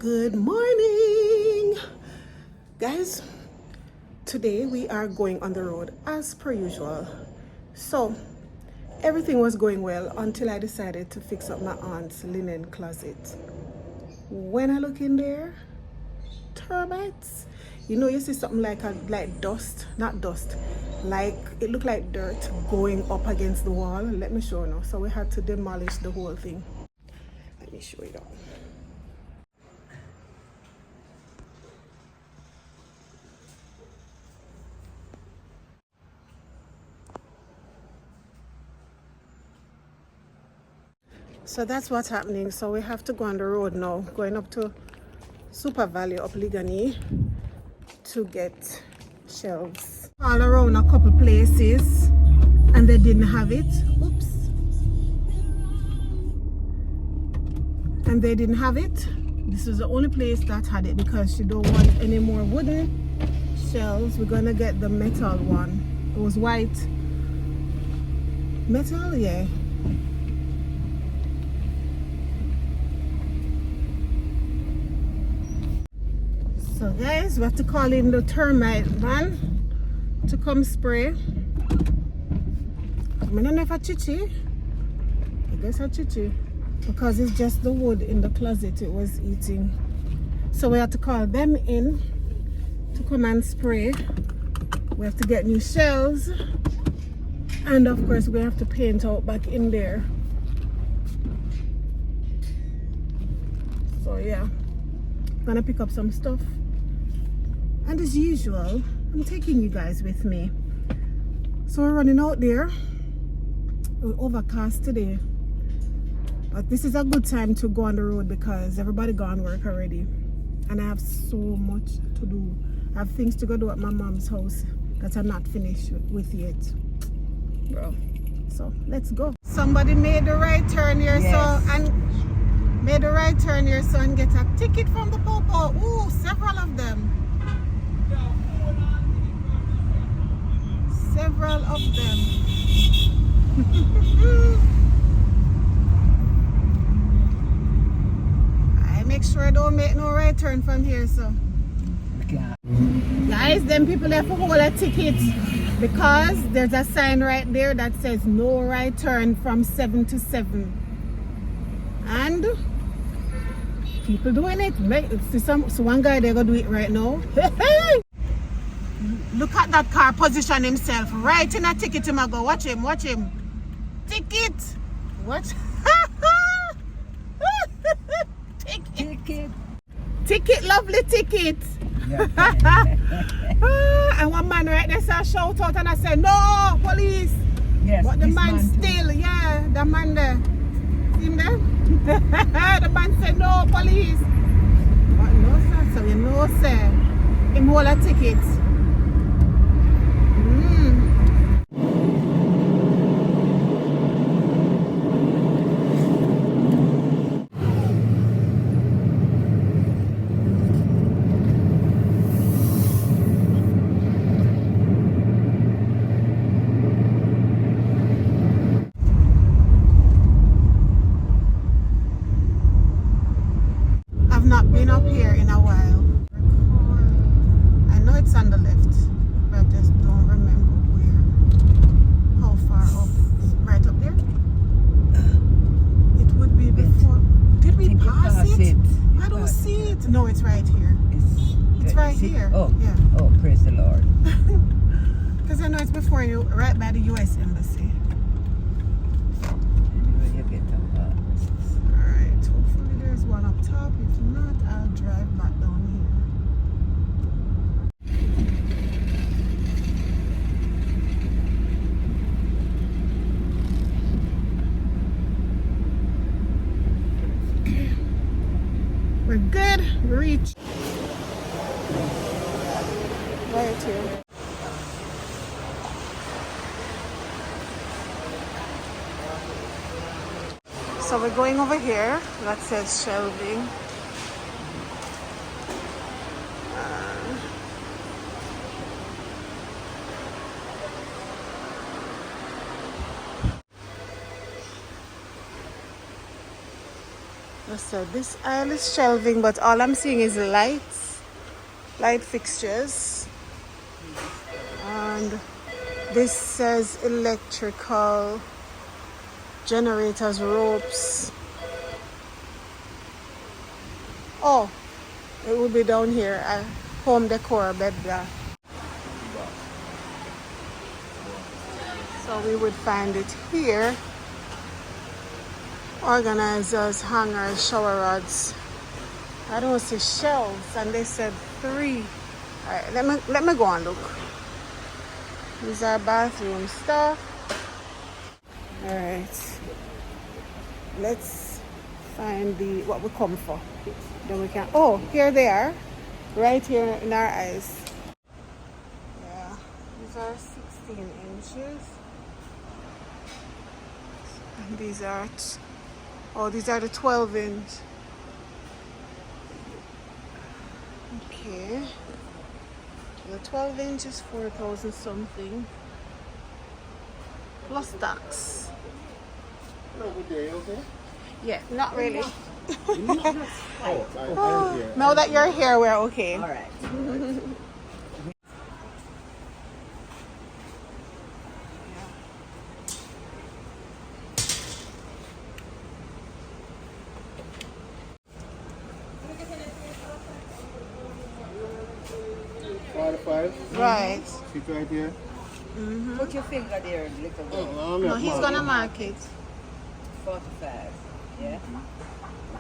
Good morning, guys. Today we are going on the road as per usual. So everything was going well until I decided to fix up my aunt's linen closet. When I look in there, termites. You know, you see something like dust, not dust, like it looked like dirt going up against the wall. Let me show you now. So we had to demolish the whole thing. Let me show you that. So that's what's happening. So we have to go on the road now, going up to Super Valley up Ligani to get shelves. All around a couple places and they didn't have it. Oops. And they didn't have it. This is the only place that had it because she don't want any more wooden shelves. We're gonna get the metal one. It was white. Metal, yeah. So guys, we have to call in the termite man to come spray. I don't know if I chichi. I guess I chichi. Because it's just the wood in the closet it was eating. So we have to call them in to come and spray. We have to get new shelves. And of course we have to paint out back in there. So yeah, I'm gonna pick up some stuff. And as usual, I'm taking you guys with me. So we're running out there. We're overcast today. But this is a good time to go on the road because everybody gone work already. And I have so much to do. I have things to go do at my mom's house that I'm not finished with yet. Bro. So let's go. Somebody made the right turn here, yes. Made the right turn here so and get a ticket from the popo. Ooh, several of them. Several of them. I make sure I don't make no right turn from here, so. Guys, them people have to hold a ticket because there's a sign right there that says no right turn from 7 to 7. And people doing it. So one guy they're gonna do it right now. Look at that car position himself right in a ticket. Him go. Watch him. Ticket. Watch. Ticket, lovely ticket. Yeah. And one man right there said shout out and I said no police. Yes, but the man still, yeah, the man there. See him there? The man said no police. But no sir, so you know sir. Him hold a ticket. I've not been up here in a while. I know it's on the left, but I just don't remember where. How far up? Right up there? It would be before. Did we pass it? I don't see it. No, it's right here. It's right here. Oh, yeah. Oh, praise the Lord. Because I know it's before you, right by the U.S. Embassy. Alright, hopefully there's one up top. If not, I'll drive back down here. We're good. We reached. Right here. So we're going over here. That says shelving. I said, this aisle is shelving, but all I'm seeing is lights, light fixtures. And this says electrical, generators, ropes. Oh, it will be down here. Home decor, bed bath. So we would find it here. Organizers, hangers, shower rods. I don't see shelves, and they said 3. All right, let me go and look. These are bathroom stuff. All right, let's find what we come for. Then we can. Oh, here they are, right here in our eyes. Yeah, these are 16 inches. And these are. Oh, these are the 12-inch. Okay. The 12-inch is 4,000 something. Plus tax. Okay? Yeah, not really. Oh, now that you're here, we're okay. All right. 45. Right. Sit right here. Put your finger there, little girl. No, he's gonna mark it. 45. Yeah.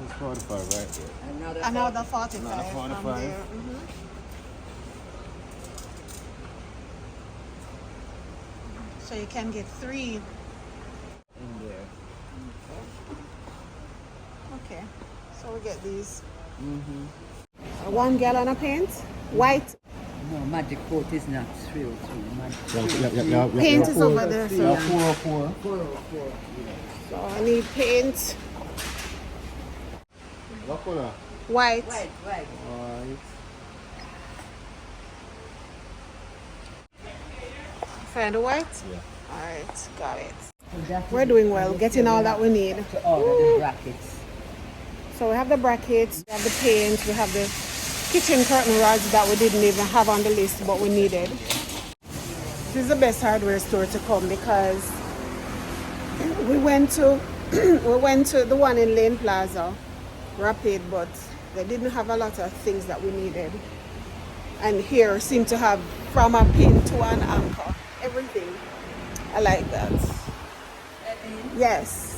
This is 45 right there. Another 45. Another 45. From there. So you can get 3 In there. Okay, so we get these. 1 gallon of paint, white. No, magic coat is not 303. Paint is over there. So, Yeah, 404. 404. so I need paint, What color? white. Right. White. Find the white? Yeah. Alright, got it. So that We're is- doing well, getting all that we need. To order the brackets. So we have the brackets, we have the paint, we have the kitchen curtain rods that we didn't even have on the list, but we needed. This is the best hardware store to come because we went to the one in Lane Plaza, Rapid, but they didn't have a lot of things that we needed. And here seem to have from a pin to an anchor, everything. I like that. Yes.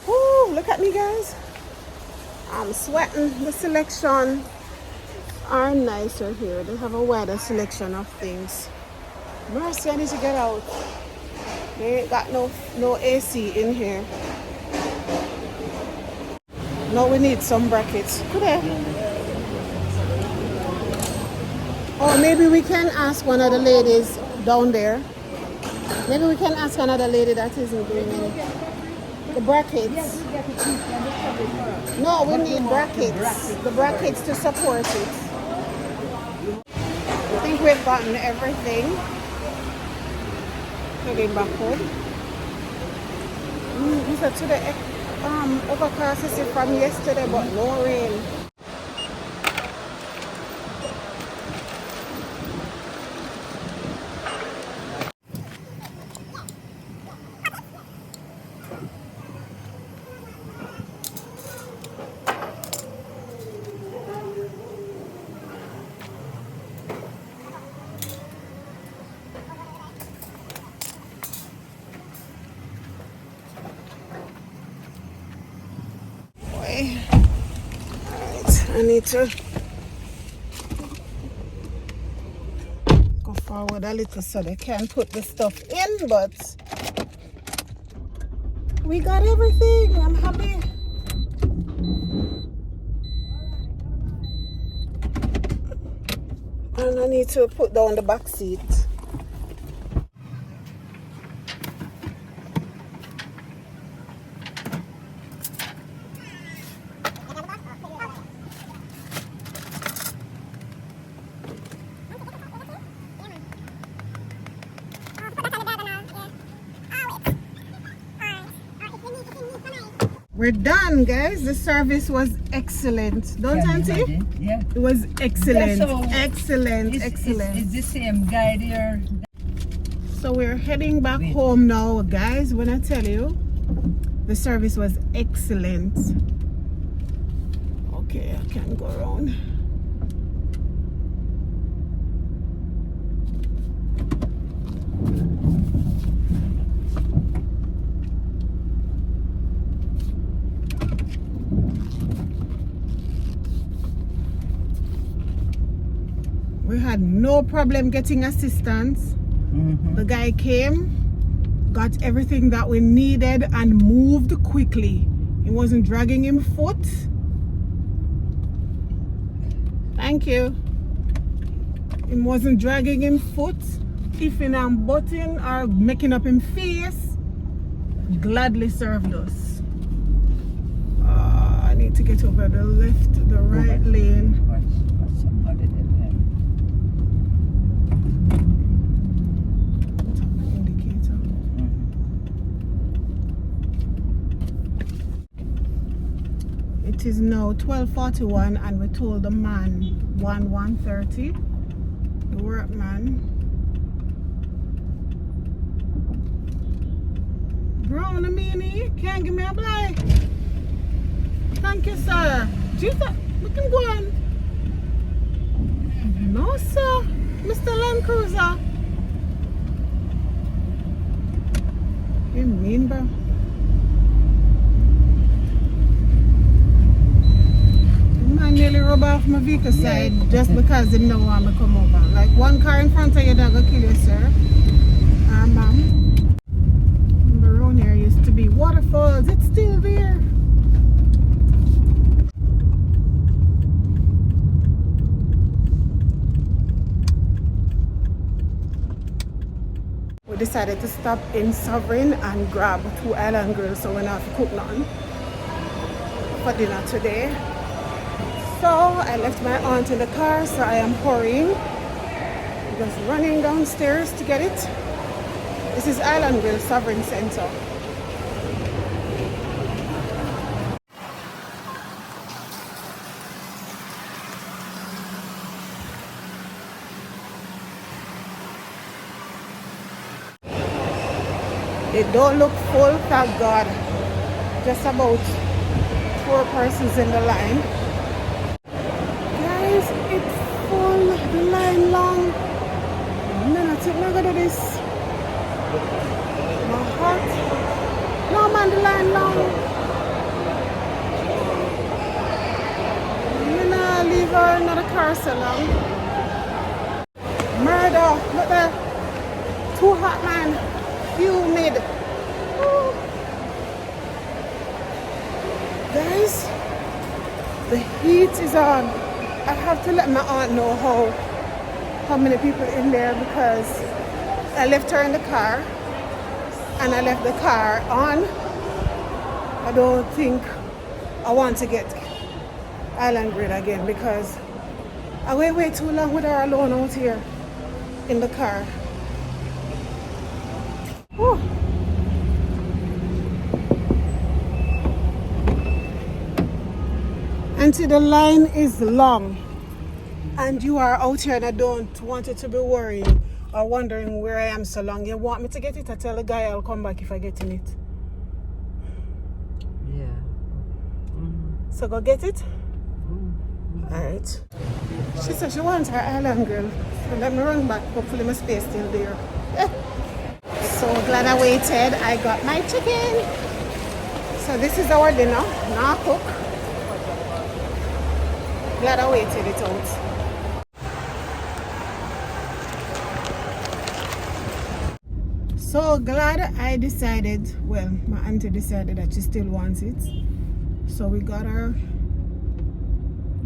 Woo, look at me, guys. I'm sweating. The selection are nicer here. They have a wider selection of things. Mercy, I need to get out. They ain't got no AC in here. Now we need some brackets. Could I? Or maybe we can ask one of the ladies down there. Maybe we can ask another lady that isn't doing the brackets. No, we need brackets. The brackets to support it. I think we've gotten everything. Getting backward. These are to the overcast from yesterday, but no rain. Alright, I need to go forward a little so they can put the stuff in, but we got everything. I'm happy. And I need to put down the back seat. We're done, guys. The service was excellent. Don't Can you Auntie? imagine? Yeah. It was excellent. Yeah, so excellent. Excellent. It's the same guide here. So we're heading back Wait. home now, guys. When I tell you, the service was excellent. Okay, I can go around. We had no problem getting assistance. The guy came, got everything that we needed and moved quickly. He wasn't dragging him foot. Thank you. He wasn't dragging him foot, ifing and butting or making up him face. Gladly served us. I need to get over the left, the right lane. Watch somebody there. Indicator. It is now 12:41 and we told the man 1:30. The workman. Brown meanie, can't give me a blight. Thank you, sir. Jesus, we can go on. No, sir. Mr. Land Cruiser. You mean, bro? Man nearly rub off my vehicle side just because they don't want me to come over. Like one car in front of you, they're gonna kill you, sir. Ma'am. Around here used to be waterfalls. It's still there. We decided to stop in Sovereign and grab 2 island grills so we don't have to cook nothing for dinner today. So I left my aunt in the car, so I am hurrying. Just running downstairs to get it. This is Island Grill Sovereign Center. It don't look full, thank God. Just about 4 persons in the line. Guys, it's full. The line long. Man, I think I'm gonna do this. My heart. No man, the line long. I'm gonna leave her another car so long. Murder. Look there. Too hot, man. Humid. Ooh. Guys, the heat is on. I have to let my aunt know how many people in there because I left her in the car and I left the car on. I don't think I want to get Island Grill again because I wait way too long with her alone out here in the car. Whew. And see, the line is long and you are out here and I don't want you to be worrying or wondering where I am so long. You want me to get it? I tell the guy I'll come back if I get in it. Yeah. So go get it? Alright. She said she wants her Island Grill. So let me run back. Hopefully my space still there. So glad I waited. I got my chicken. So this is our dinner. Now cook. Glad I waited it out. So glad I decided, well, my auntie decided that she still wants it. So we got our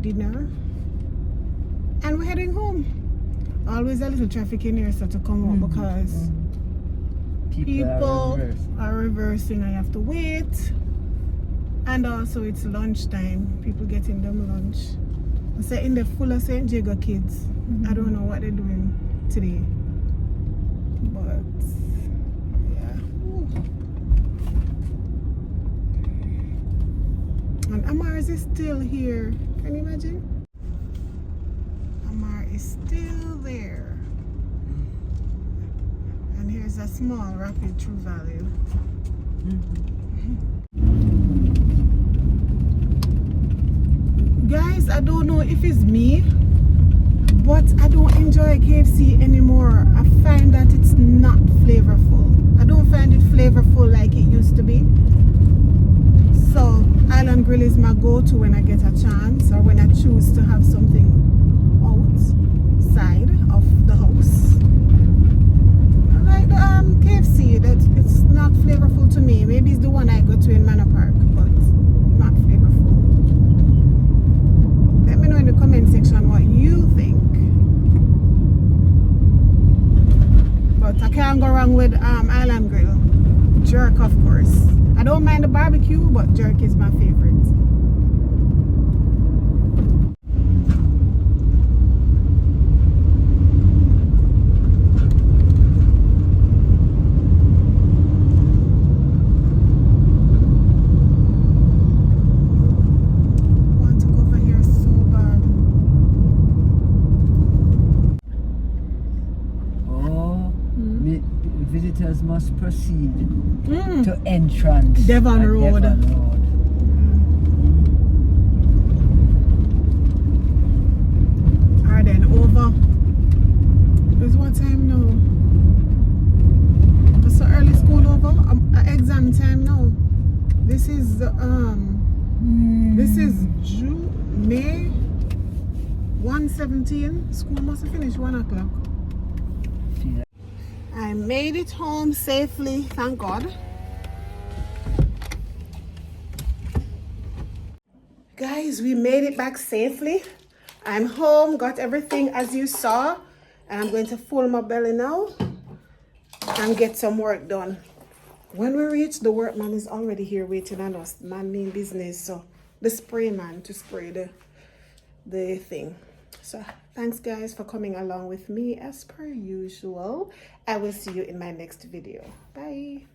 dinner and we're heading home. Always a little traffic in here so to come out because people are reversing. I have to wait. And also it's lunchtime. People getting them lunch. I say in the full of St. Jago kids. I don't know what they're doing today. But yeah. Amars is still here. Can you imagine? Amar is still there. And here's a small rapid True Value. Guys, I don't know if it's me, but I don't enjoy KFC anymore. I find that it's not flavorful. I don't find it flavorful like it used to be. So Island Grill is my go-to when I get a chance, or when I choose to have something outside of the house. I like the KFC. That it's not flavorful to me. Maybe it's the one I go to in Manor Park, but not flavorful. Let me know in the comment section what you think. But I can't go wrong with Island Grill. Jerk, of course. I don't mind the barbecue, but jerk is my favorite. Want to go over here so bad. Oh, visitors must proceed to entrance. Devon at Road. Devon Road. Alright then, over. It's what time now? It's so early school over? Exam time now. This is May 1/17. School must have finished 1 o'clock. I made it home safely, thank God. Guys, we made it back safely. I'm home, got everything as you saw, and I'm going to full my belly now and get some work done. When we reach, the workman is already here waiting on us. Man mean business, so the spray man to spray the thing. So thanks guys for coming along with me as per usual. I will see you in my next video. Bye.